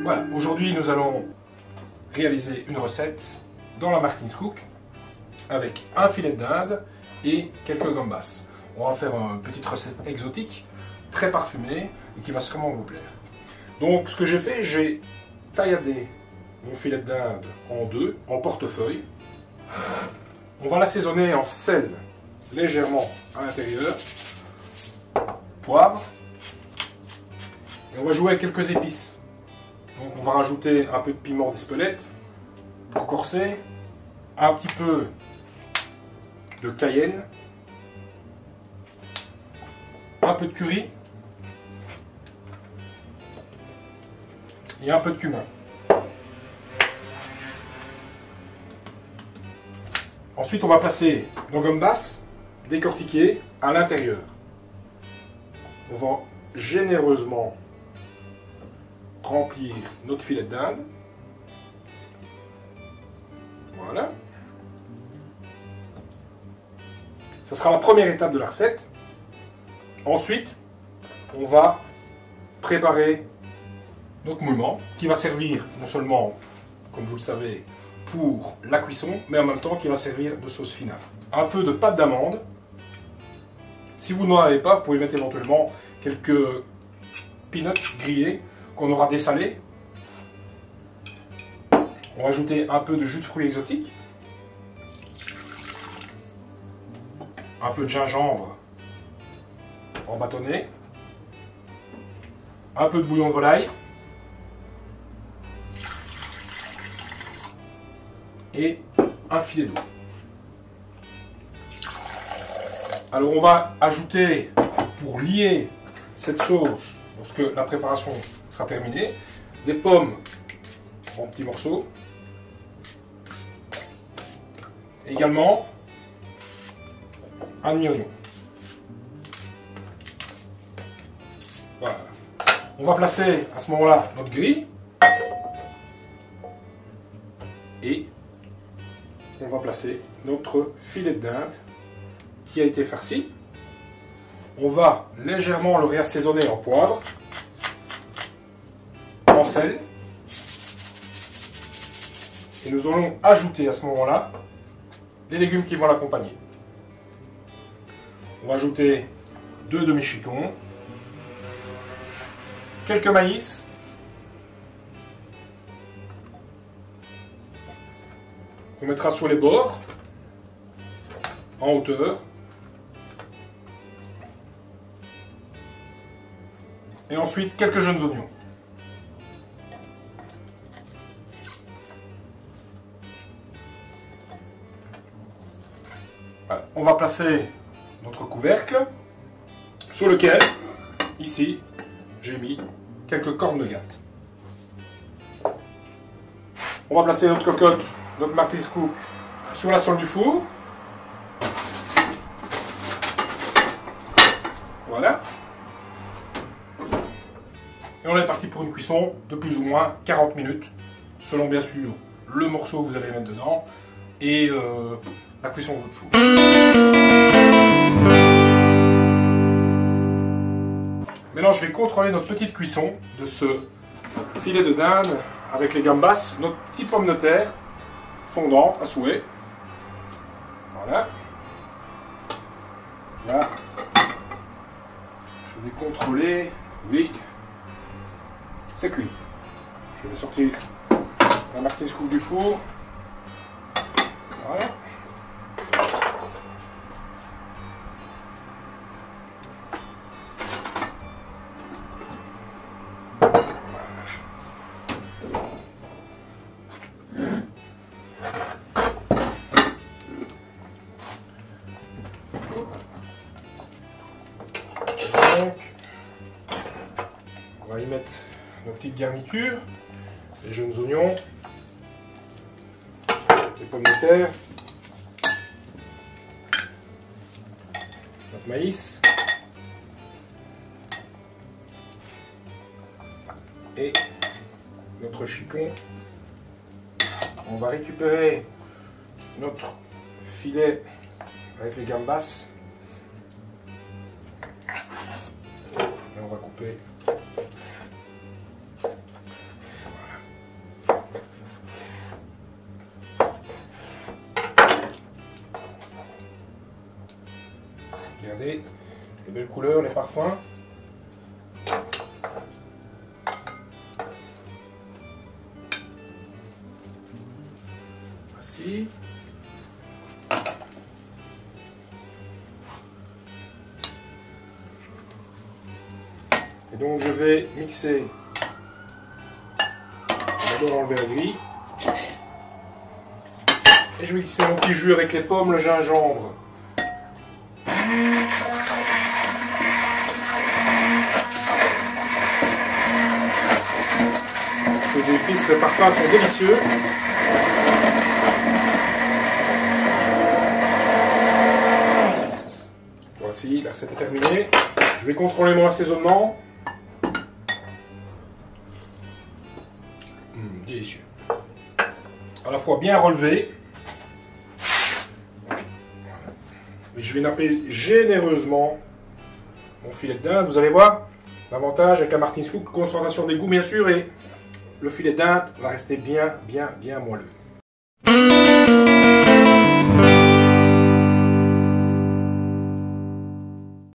Voilà, aujourd'hui nous allons réaliser une recette dans la Martin's Cook avec un filet de dinde et quelques gambas. On va faire une petite recette exotique, très parfumée et qui va sûrement vous plaire. Donc ce que j'ai fait, j'ai tailladé mon filet de dinde en deux, en portefeuille. On va l'assaisonner en sel légèrement à l'intérieur, poivre, et on va jouer avec quelques épices. Donc on va rajouter un peu de piment d'Espelette, de corset, un petit peu de cayenne, un peu de curry et un peu de cumin. Ensuite on va placer nos gambas décortiquées à l'intérieur. On va généreusement remplir notre filet de dinde. Voilà. Ce sera la première étape de la recette. Ensuite, on va préparer notre moulement qui va servir non seulement, comme vous le savez, pour la cuisson, mais en même temps qui va servir de sauce finale. Un peu de pâte d'amande. Si vous n'en avez pas, vous pouvez mettre éventuellement quelques peanuts grillés qu'on aura dessalés. On va ajouter un peu de jus de fruits exotiques, un peu de gingembre en bâtonnet, un peu de bouillon de volaille et un filet d'eau. Alors on va ajouter, pour lier cette sauce, lorsque la préparation sera terminée, des pommes en petits morceaux. Également un demi-oignon. Voilà. On va placer à ce moment-là notre grille et on va placer notre filet de dinde qui a été farci. On va légèrement le réassaisonner en poivre, en sel, et nous allons ajouter à ce moment-là les légumes qui vont l'accompagner. On va ajouter 2 demi-chicons, quelques maïs, qu'on mettra sur les bords, en hauteur, et ensuite quelques jeunes oignons. Voilà. On va placer notre couvercle sur lequel, ici, j'ai mis quelques cornenuggets. On va placer notre cocotte, notre Martin's Cook, sur la sole du four. Voilà. Et on est parti pour une cuisson de plus ou moins 40 minutes, selon bien sûr le morceau que vous allez mettre dedans et la cuisson de votre four. Maintenant, je vais contrôler notre petite cuisson de ce filet de dinde avec les gambas, notre petite pomme de terre fondante à souhait. Voilà. Là, je vais contrôler. Oui, c'est cuit. Je vais sortir la Martin's Cook du four. Voilà. Donc, on va y mettre nos petites garnitures, les jeunes oignons, les pommes de terre, notre maïs et notre chicon. On va récupérer notre filet avec les gambas et on va couper belle couleur, les parfums. Voici. Et donc je vais mixer. D'abord enlever le gris. Et je vais mixer mon petit jus avec les pommes, le gingembre. Ces épices, les parfums sont délicieux. Voici, la recette est terminée. Je vais contrôler mon assaisonnement. Délicieux. À la fois bien relevé. Et je vais napper généreusement mon filet de dinde. Vous allez voir l'avantage avec la Martin's Cook, concentration des goûts bien sûr, et le filet de dinde va rester bien moelleux.